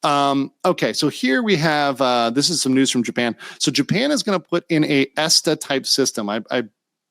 Okay, so here we have, this is some news from Japan. So Japan is going to put in a ESTA type system.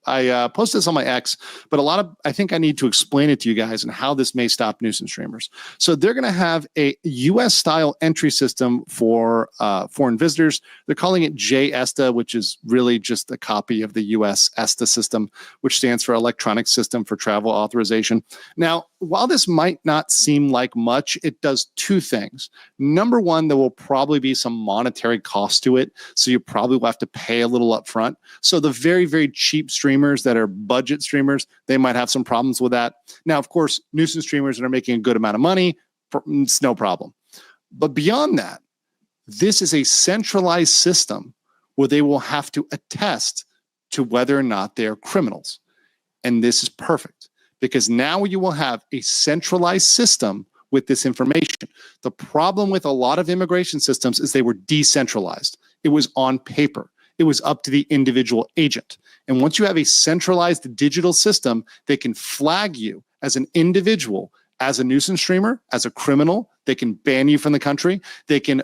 I posted this on my X, but I think I need to explain it to you guys and how this may stop nuisance streamers. So they're going to have a US style entry system for foreign visitors. They're calling it JESTA, which is really just a copy of the US ESTA system, which stands for Electronic System for Travel Authorization. Now, while this might not seem like much, it does two things. Number one, there will probably be some monetary cost to it. So you probably will have to pay a little upfront. So the very, very cheap streamers that are budget streamers, they might have some problems with that. Now, of course, nuisance streamers that are making a good amount of money, it's no problem. But beyond that, this is a centralized system where they will have to attest to whether or not they are criminals. And this is perfect because now you will have a centralized system with this information. The problem with a lot of immigration systems is they were decentralized. It was on paper. It was up to the individual agent. And once you have a centralized digital system, they can flag you as an individual, as a nuisance streamer, as a criminal. They can ban you from the country. They can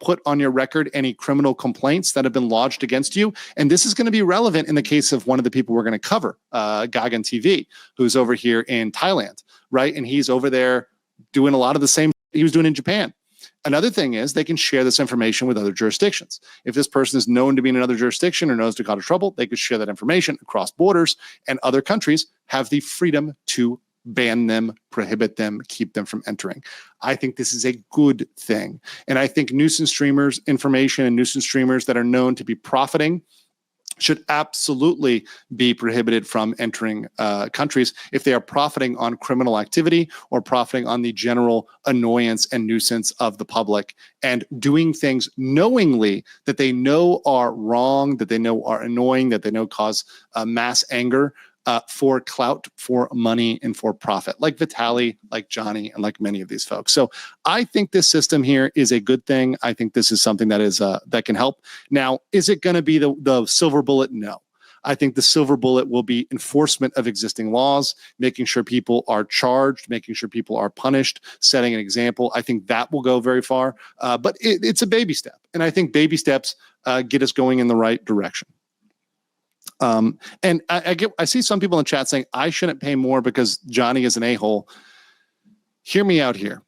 put on your record any criminal complaints that have been lodged against you. And this is going to be relevant in the case of one of the people we're going to cover, Gagan TV, who's over here in Thailand, right? And he's over there doing a lot of the same he was doing in Japan. Another thing is they can share this information with other jurisdictions. If this person is known to be in another jurisdiction or knows to cause trouble, they could share that information across borders, and other countries have the freedom to ban them, prohibit them, keep them from entering. I think this is a good thing. And I think nuisance streamers information and nuisance streamers that are known to be profiting should absolutely be prohibited from entering countries if they are profiting on criminal activity or profiting on the general annoyance and nuisance of the public and doing things knowingly that they know are wrong, that they know are annoying, that they know cause mass anger for clout, for money, and for profit, like Vitaly, like Johnny, and like many of these folks. So I think this system here is a good thing. I think this is something that is that can help. Now, is it going to be the silver bullet? No. I think the silver bullet will be enforcement of existing laws, making sure people are charged, making sure people are punished, setting an example. I think that will go very far, but it's a baby step. And I think baby steps get us going in the right direction. And I see some people in the chat saying I shouldn't pay more because Johnny is an a-hole. Hear me out here.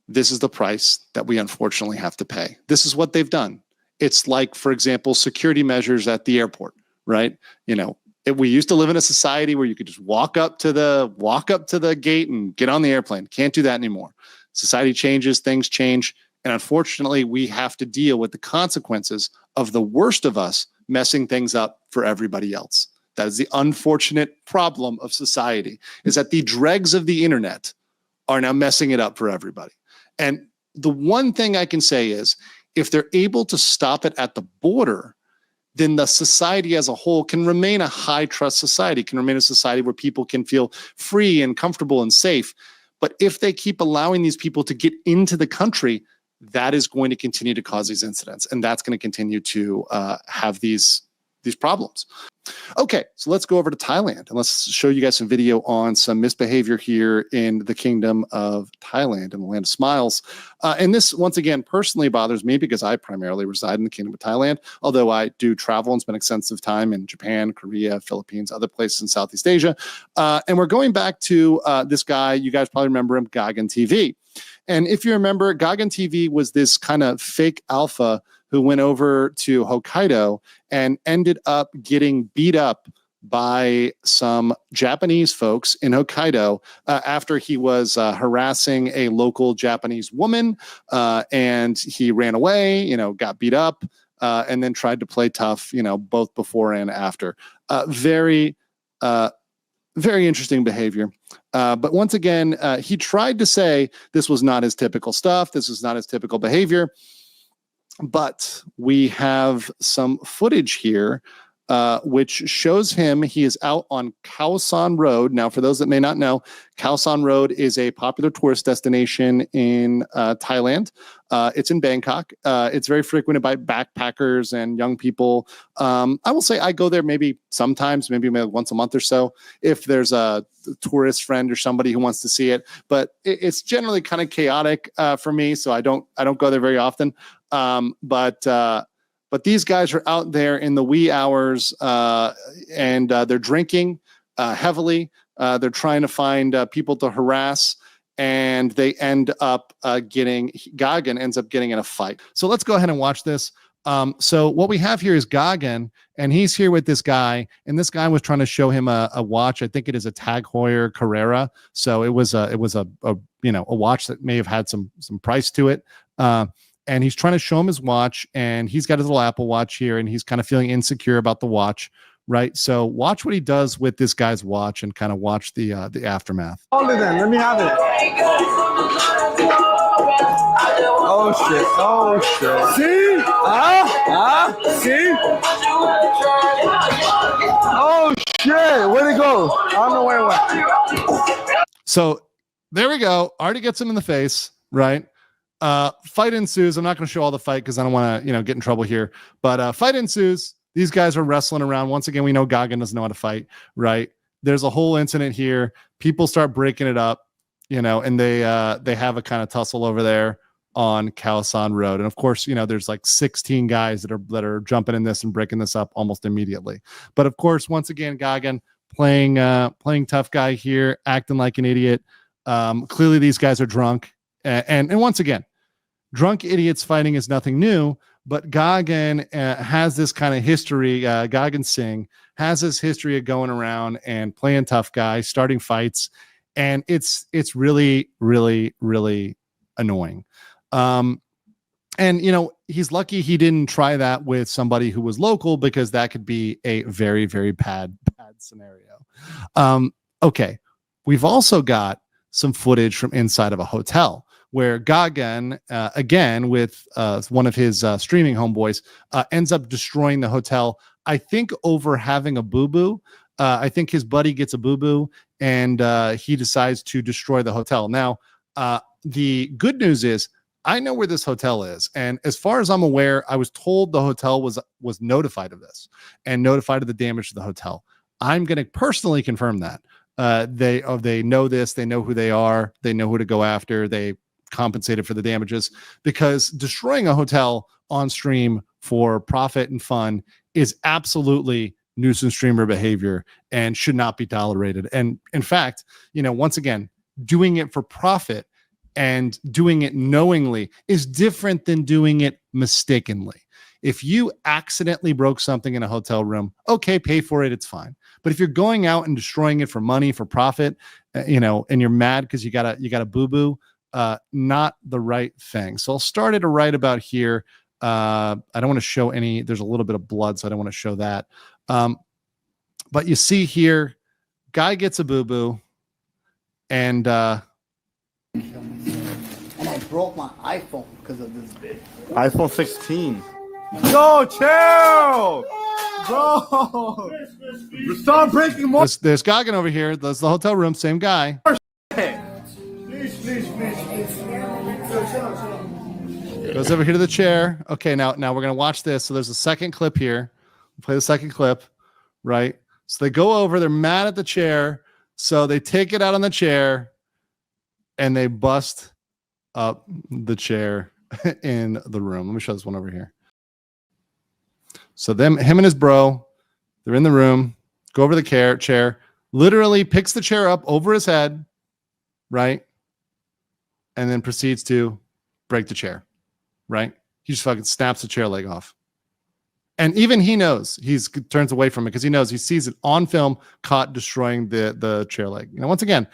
This is the price that we unfortunately have to pay. This is what they've done. It's like, for example, security measures at the airport, right? You know, we used to live in a society where you could just walk up to the gate and get on the airplane. Can't do that anymore. Society changes, things change, and unfortunately, we have to deal with the consequences of the worst of us messing things up for everybody else. That is the unfortunate problem of society, is that the dregs of the internet are now messing it up for everybody. And the one thing I can say is, if they're able to stop it at the border, then the society as a whole can remain a high trust society, can remain a society where people can feel free and comfortable and safe. But if they keep allowing these people to get into the country, that is going to continue to cause these incidents, and that's going to continue to have these problems. Okay, so let's go over to Thailand, and let's show you guys some video on some misbehavior here in the Kingdom of Thailand, in the Land of Smiles. And this, once again, personally bothers me because I primarily reside in the Kingdom of Thailand, although I do travel and spend extensive time in Japan, Korea, Philippines, other places in Southeast Asia. And we're going back to this guy, you guys probably remember him, Gagan TV. And if you remember, Gagan TV was this kind of fake alpha who went over to Hokkaido and ended up getting beat up by some Japanese folks in Hokkaido after he was harassing a local Japanese woman, and he ran away, you know, got beat up, and then tried to play tough, you know, both before and after. Very interesting behavior. But once again, he tried to say this was not his typical stuff. This is not his typical behavior. But we have some footage here, which shows him. He is out on Khao San Road. Now, for those that may not know, Khao San Road is a popular tourist destination in Thailand. It's in Bangkok. It's very frequented by backpackers and young people. I will say I go there maybe sometimes, maybe once a month or so, if there's a tourist friend or somebody who wants to see it. But it's generally kind of chaotic for me, so I don't go there very often. But these guys are out there in the wee hours, and they're drinking heavily. They're trying to find people to harass, and they end up Goggin ends up getting in a fight. So let's go ahead and watch this. So what we have here is Goggin, and he's here with this guy, and this guy was trying to show him a watch. I think it is a Tag Heuer Carrera. So it was a watch that may have had some price to it. And he's trying to show him his watch, and he's got his little Apple Watch here, and he's kind of feeling insecure about the watch, right? So watch what he does with this guy's watch, and kind of watch the aftermath. Hold it then. Let me have it. Oh shit! Oh shit! See? See? Oh shit! Where'd it go? I don't know where it went. So there we go. Already gets him in the face, right? Fight ensues. I'm not going to show all the fight because I don't want to, get in trouble here. But fight ensues. These guys are wrestling around. Once again, we know Goggin doesn't know how to fight, right? There's a whole incident here. People start breaking it up, and they have a kind of tussle over there on Khao Road. And of course, there's like 16 guys that are jumping in this and breaking this up almost immediately. But of course, once again, Goggin playing tough guy here, acting like an idiot. Clearly, these guys are drunk. And once again, drunk idiots fighting is nothing new, but Goggin has this kind of history. Goggin Singh has this history of going around and playing tough guy, starting fights, and it's really, really, really annoying. And he's lucky he didn't try that with somebody who was local, because that could be a very, very bad scenario. Okay, we've also got some footage from inside of a hotel, where Goggin, again with one of his streaming homeboys, ends up destroying the hotel. I think over having a boo-boo. I think his buddy gets a boo-boo, and he decides to destroy the hotel. Now, the good news is I know where this hotel is, and as far as I'm aware, I was told the hotel was notified of this and notified of the damage to the hotel. I'm going to personally confirm that. They know this. They know who they are. They know who to go after. They compensated for the damages, because destroying a hotel on stream for profit and fun is absolutely nuisance streamer behavior and should not be tolerated. And in fact, once again, doing it for profit and doing it knowingly is different than doing it mistakenly. If you accidentally broke something in a hotel room, okay, pay for it, it's fine. But if you're going out and destroying it for money, for profit, and you're mad because you got a boo-boo, not the right thing. So I'll start it right about here. I don't want to show any, there's a little bit of blood, so I don't want to show that. But you see here, guy gets a boo-boo, and I broke my iPhone because of this bitch. iPhone 16. Yo, chill, bro. Stop breaking more. There's Goggin over here. That's the hotel room. Same guy. Goes over here to the chair. Okay, now we're gonna watch this. So there's a second clip here. We'll play the second clip, right? So they go over. They're mad at the chair, so they take it out on the chair, and they bust up the chair in the room. Let me show this one over here. So him and his bro, they're in the room. Go over the chair. Literally picks the chair up over his head, right? And then proceeds to break the chair, right? He just fucking snaps the chair leg off. And even he knows, turns away from it because he knows, he sees it on film, caught destroying the chair leg. Once again,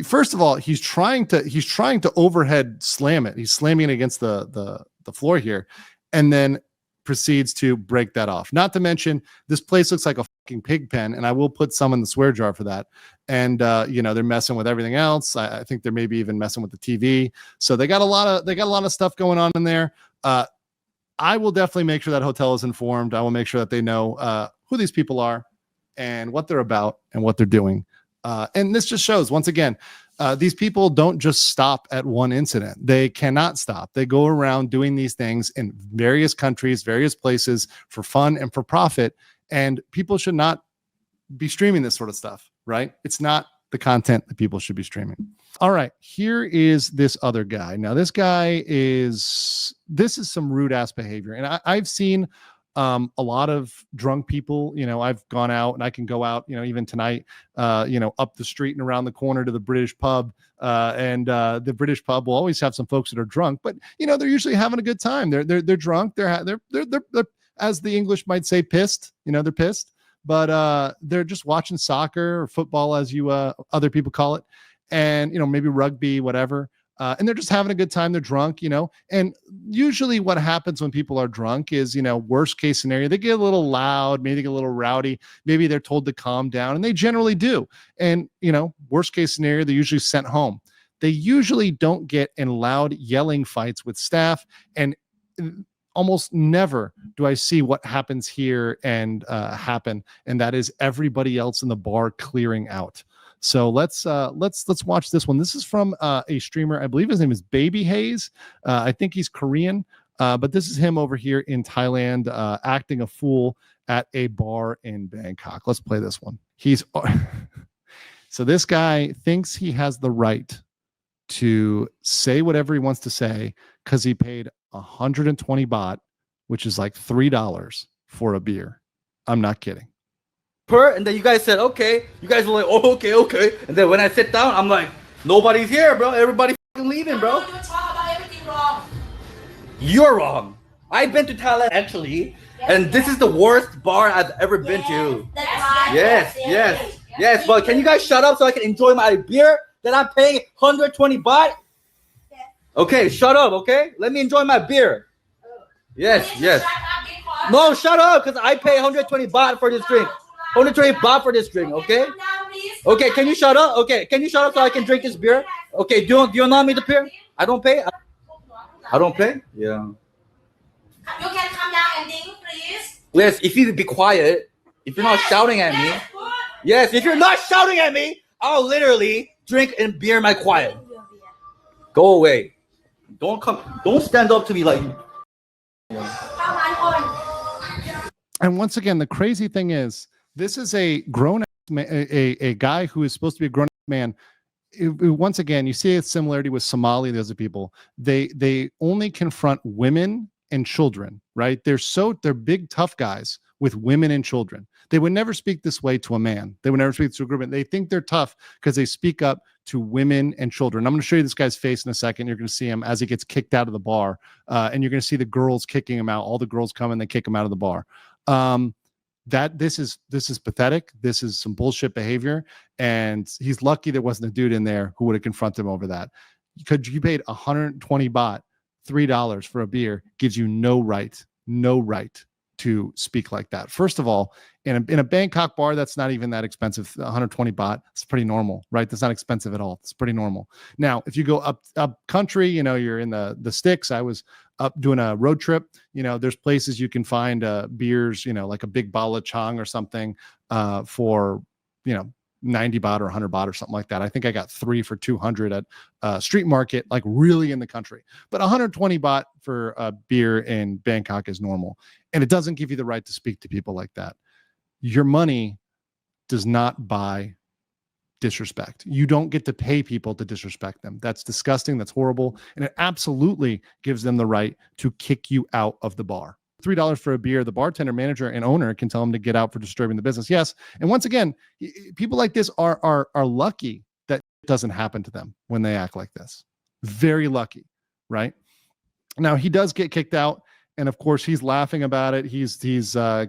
first of all, he's trying to overhead slam it. He's slamming it against the floor here, and then proceeds to break that off. Not to mention, this place looks like a fucking pig pen, and I will put some in the swear jar for that. And they're messing with everything else. I think they're maybe even messing with the TV. So they got a lot of stuff going on in there. I will definitely make sure that hotel is informed. I will make sure that they know who these people are and what they're about and what they're doing. And this just shows, once again, These people don't just stop at one incident. They cannot stop. They go around doing these things in various countries, various places for fun and for profit. And people should not be streaming this sort of stuff, right? It's not the content that people should be streaming. All right, here is this other guy. Now, this is some rude ass behavior. And I've seen a lot of drunk people. I've gone out, and I can go out, even tonight, up the street and around the corner to the British pub. And the British pub will always have some folks that are drunk, but they're usually having a good time. They're drunk. They're as the English might say, pissed. They're pissed, but they're just watching soccer or football, as you other people call it, and maybe rugby, whatever. And they're just having a good time. They're drunk, and usually what happens when people are drunk is, worst case scenario, they get a little loud, maybe they get a little rowdy, maybe they're told to calm down, and they generally do. And, worst case scenario, they're usually sent home. They usually don't get in loud yelling fights with staff, and almost never do I see what happens here and happen, and that is everybody else in the bar clearing out. So let's watch this one. This is from a streamer. I believe his name is Baby Hayes. I think he's Korean, but this is him over here in Thailand acting a fool at a bar in Bangkok. Let's play this one. So this guy thinks he has the right to say whatever he wants to say because he paid 120 baht, which is like $3 for a beer. I'm not kidding. And then you guys said, okay. You guys were like, oh, okay. And then when I sit down, I'm like, nobody's here, bro. Everybody fucking leaving, bro. You talk about everything wrong. You're wrong. I've been to Thailand, actually, and this is the worst bar I've ever been to. Yes. But can you guys shut up so I can enjoy my beer that I'm paying 120 baht? Okay, shut up, okay? Let me enjoy my beer. Yes. No, shut up, because I pay 120 baht for this drink. 120 baht for this drink, okay? Okay, can you shut up? Okay, can you shut up so I can drink this beer? Okay, do you allow me to pay? I don't pay? I don't pay? Yeah. You can come down and drink, please. Yes, if you be quiet, if you're not shouting at me. Yes, if you're not shouting at me, I'll literally drink and beer my quiet. Go away. Don't stand up to me like. And once again, the crazy thing is, this is a grown man, a guy who is supposed to be a grown man. Once again, you see a similarity with Somali, the other people. They only confront women and children, right? They're big, tough guys with women and children. They would never speak this way to a man. They would never speak to a group. They think they're tough because they speak up to women and children. I'm going to show you this guy's face in a second. You're going to see him as he gets kicked out of the bar, and you're going to see the girls kicking him out. All the girls come and they kick him out of the bar. This is pathetic. This is some bullshit behavior, and he's lucky there wasn't a dude in there who would have confronted him over that. Because you paid 120 baht, $3 for a beer, gives you no right to speak like that. First of all, in a Bangkok bar, that's not even that expensive. 120 baht, it's pretty normal, right? That's not expensive at all. It's pretty normal. Now, if you go up country, you're in the sticks. I was up doing a road trip. There's places you can find beers, like a big bottle of Chang or something for 90 baht or 100 baht or something like that. I think I got 3 for 200 at street market, like really in the country. But 120 baht for a beer in Bangkok is normal. And it doesn't give you the right to speak to people like that. Your money does not buy disrespect. You don't get to pay people to disrespect them. That's disgusting. That's horrible. And it absolutely gives them the right to kick you out of the bar. $3 for a beer, the bartender, manager, and owner can tell them to get out for disturbing the business. Yes. And once again, people like this are lucky that it doesn't happen to them when they act like this. Very lucky, right? Now, he does get kicked out. And of course, he's laughing about it. He's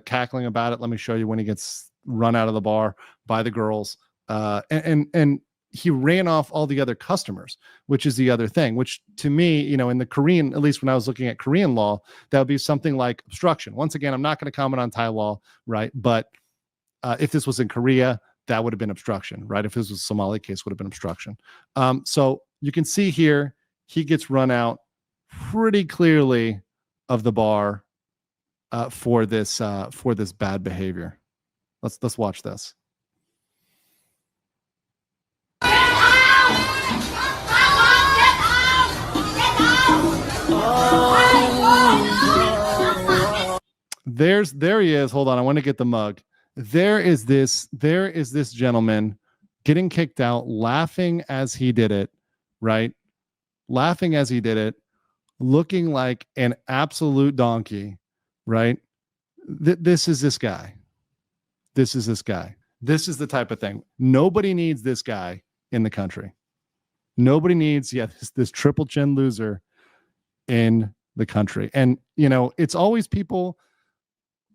cackling about it. Let me show you when he gets run out of the bar by the girls. And he ran off all the other customers, which is the other thing, which to me, in the Korean, at least when I was looking at Korean law, that would be something like obstruction. Once again, I'm not going to comment on Thai law, right? But if this was in Korea, that would have been obstruction, right? If this was a Somali case, would have been obstruction. So you can see here, he gets run out pretty clearly of the bar for this bad behavior. Let's watch this. Get out! there he is. Hold on, I want to get the mug. There is this gentleman getting kicked out, laughing as he did it, right? Laughing as he did it, looking like an absolute donkey, right? This is this guy. This is this guy. This is the type of thing. Nobody needs this guy in the country. Nobody needs, this triple chin loser in the country. And, it's always people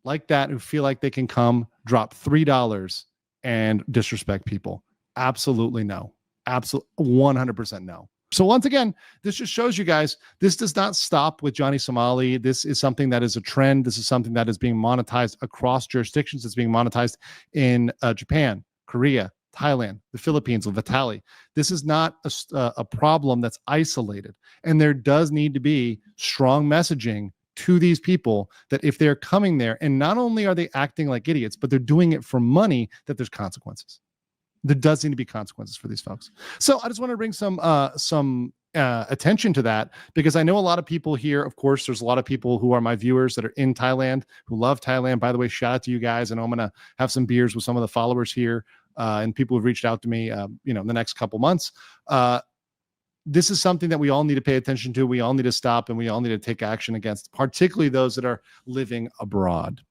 like that who feel like they can come drop $3 and disrespect people. Absolutely no. Absolutely 100% no. So once again, this just shows you guys, this does not stop with Johnny Somali. This is something that is a trend. This is something that is being monetized across jurisdictions. It's being monetized in Japan, Korea, Thailand, the Philippines with Vitali. This is not a problem that's isolated. And there does need to be strong messaging to these people that if they're coming there, and not only are they acting like idiots, but they're doing it for money, that there's consequences. There does need to be consequences for these folks. So I just want to bring some attention to that, because I know a lot of people here. Of course, there's a lot of people who are my viewers that are in Thailand, who love Thailand. By the way, shout out to you guys. And I'm going to have some beers with some of the followers here and people who've reached out to me, in the next couple months. This is something that we all need to pay attention to. We all need to stop, and we all need to take action against, particularly those that are living abroad.